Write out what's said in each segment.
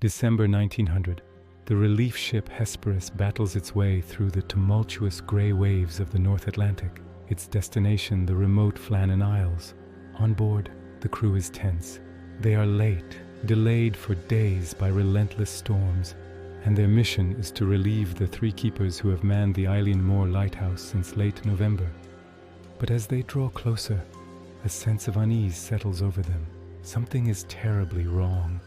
December 1900. The relief ship Hesperus battles its way through the tumultuous gray waves of the North Atlantic. Its destination, the remote Flannan Isles. On board, the crew is tense. They are late, delayed for days by relentless storms, and their mission is to relieve the 3 keepers who have manned the Eilean Mor lighthouse since late November. But as they draw closer, a sense of unease settles over them. Something is terribly wrong.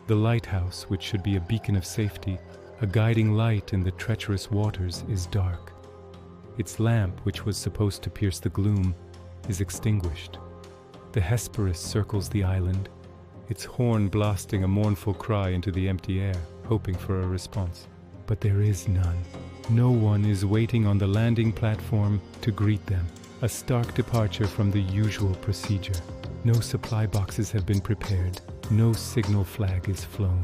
The lighthouse, which should be a beacon of safety, a guiding light in the treacherous waters, is dark. Its lamp, which was supposed to pierce the gloom, is extinguished. The Hesperus circles the island, its horn blasting a mournful cry into the empty air, hoping for a response. But there is none. No one is waiting on the landing platform to greet them. A stark departure from the usual procedure. No supply boxes have been prepared. No signal flag is flown.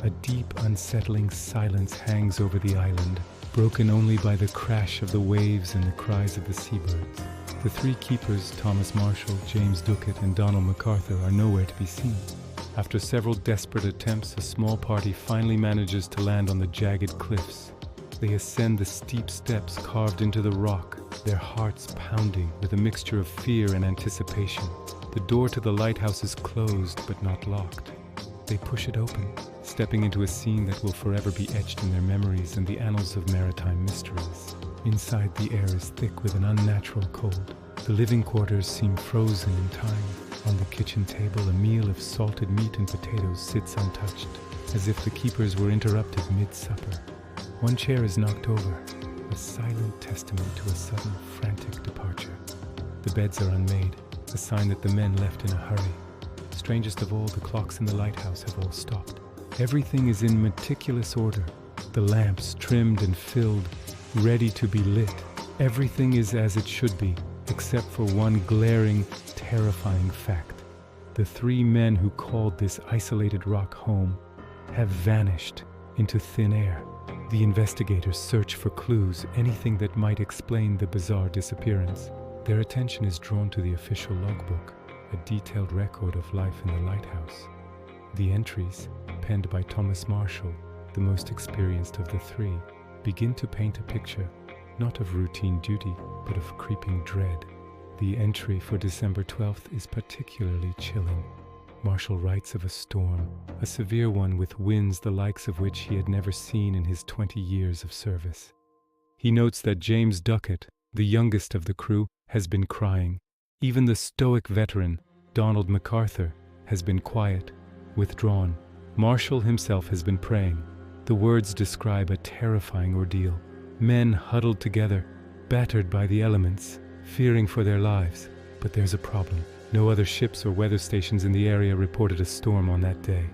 A deep, unsettling silence hangs over the island, broken only by the crash of the waves and the cries of the seabirds. The 3 keepers, Thomas Marshall, James Duckett, and Donald MacArthur, are nowhere to be seen. After several desperate attempts, a small party finally manages to land on the jagged cliffs. They ascend the steep steps carved into the rock, their hearts pounding with a mixture of fear and anticipation. The door to the lighthouse is closed but not locked. They push it open, stepping into a scene that will forever be etched in their memories and the annals of maritime mysteries. Inside, the air is thick with an unnatural cold. The living quarters seem frozen in time. On the kitchen table, a meal of salted meat and potatoes sits untouched, as if the keepers were interrupted mid-supper. One chair is knocked over, a silent testament to a sudden, frantic departure. The beds are unmade, a sign that the men left in a hurry. Strangest of all, the clocks in the lighthouse have all stopped. Everything is in meticulous order, the lamps trimmed and filled, ready to be lit. Everything is as it should be, except for one glaring, terrifying fact. The 3 men who called this isolated rock home have vanished into thin air. The investigators search for clues, anything that might explain the bizarre disappearance. Their attention is drawn to the official logbook, a detailed record of life in the lighthouse. The entries, penned by Thomas Marshall, the most experienced of the 3, begin to paint a picture, not of routine duty, but of creeping dread. The entry for December 12th is particularly chilling. Marshall writes of a storm, a severe one with winds the likes of which he had never seen in his 20 years of service. He notes that James Duckett, the youngest of the crew, has been crying. Even the stoic veteran, Donald MacArthur, has been quiet, withdrawn. Marshall himself has been praying. The words describe a terrifying ordeal. Men huddled together, battered by the elements, fearing for their lives. But there's a problem. No other ships or weather stations in the area reported a storm on that day.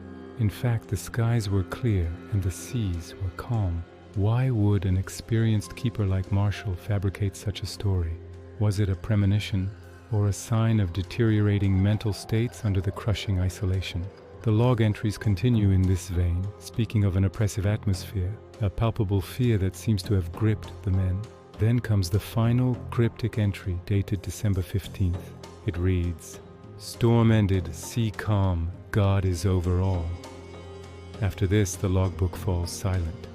In fact, the skies were clear and the seas were calm. Why would an experienced keeper like Marshall fabricate such a story? Was it a premonition or a sign of deteriorating mental states under the crushing isolation? The log entries continue in this vein, speaking of an oppressive atmosphere, a palpable fear that seems to have gripped the men. Then comes the final cryptic entry dated December 15th. It reads, "Storm ended, sea calm, God is over all." After this, the logbook falls silent.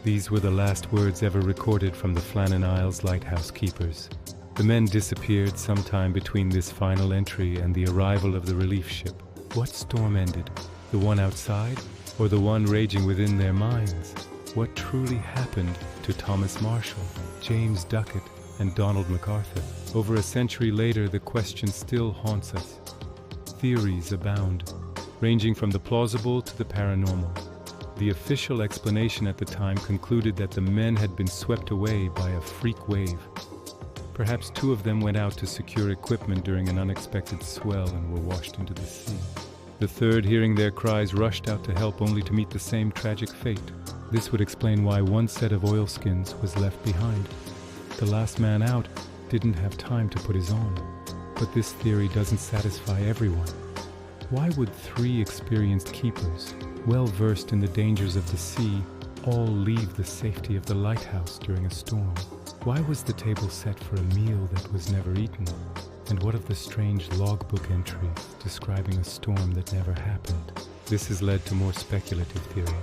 These were the last words ever recorded from the Flannan Isles lighthouse keepers. The men disappeared sometime between this final entry and the arrival of the relief ship. What storm ended? The one outside, or the one raging within their minds? What truly happened to Thomas Marshall, James Duckett, and Donald MacArthur? Over a century later, the question still haunts us. Theories abound, ranging from the plausible to the paranormal. The official explanation at the time concluded that the men had been swept away by a freak wave. Perhaps 2 of them went out to secure equipment during an unexpected swell and were washed into the sea. The 3rd, hearing their cries, rushed out to help only to meet the same tragic fate. This would explain why one set of oilskins was left behind. The last man out didn't have time to put his on. But this theory doesn't satisfy everyone. Why would 3 experienced keepers, well versed in the dangers of the sea, all leave the safety of the lighthouse during a storm? Why was the table set for a meal that was never eaten? And what of the strange logbook entries describing a storm that never happened? This has led to more speculative theories.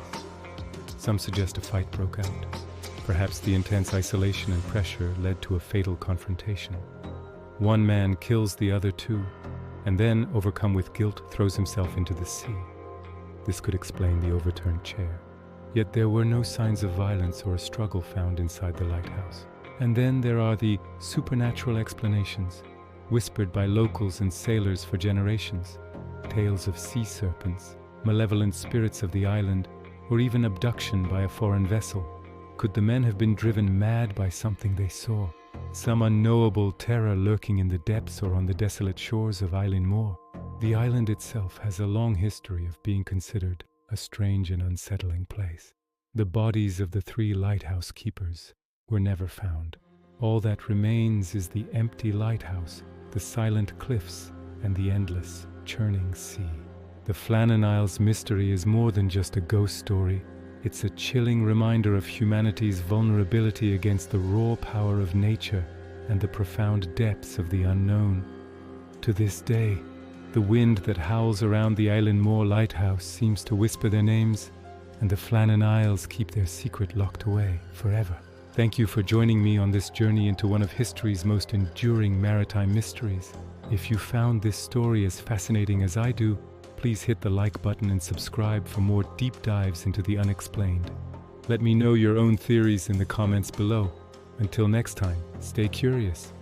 Some suggest a fight broke out. Perhaps the intense isolation and pressure led to a fatal confrontation. One man kills the other two, and then, overcome with guilt, throws himself into the sea. This could explain the overturned chair. Yet there were no signs of violence or a struggle found inside the lighthouse. And then there are the supernatural explanations, whispered by locals and sailors for generations. Tales of sea serpents, malevolent spirits of the island, or even abduction by a foreign vessel. Could the men have been driven mad by something they saw? Some unknowable terror lurking in the depths or on the desolate shores of Eilean Mor. The island itself has a long history of being considered a strange and unsettling place. The bodies of the 3 lighthouse keepers were never found. All that remains is the empty lighthouse, the silent cliffs, and the endless, churning sea. The Flannan Isles mystery is more than just a ghost story. It's a chilling reminder of humanity's vulnerability against the raw power of nature and the profound depths of the unknown. To this day, the wind that howls around the Eilean Mor lighthouse seems to whisper their names, and the Flannan Isles keep their secret locked away forever. Thank you for joining me on this journey into one of history's most enduring maritime mysteries. If you found this story as fascinating as I do, please hit the like button and subscribe for more deep dives into the unexplained. Let me know your own theories in the comments below. Until next time, stay curious.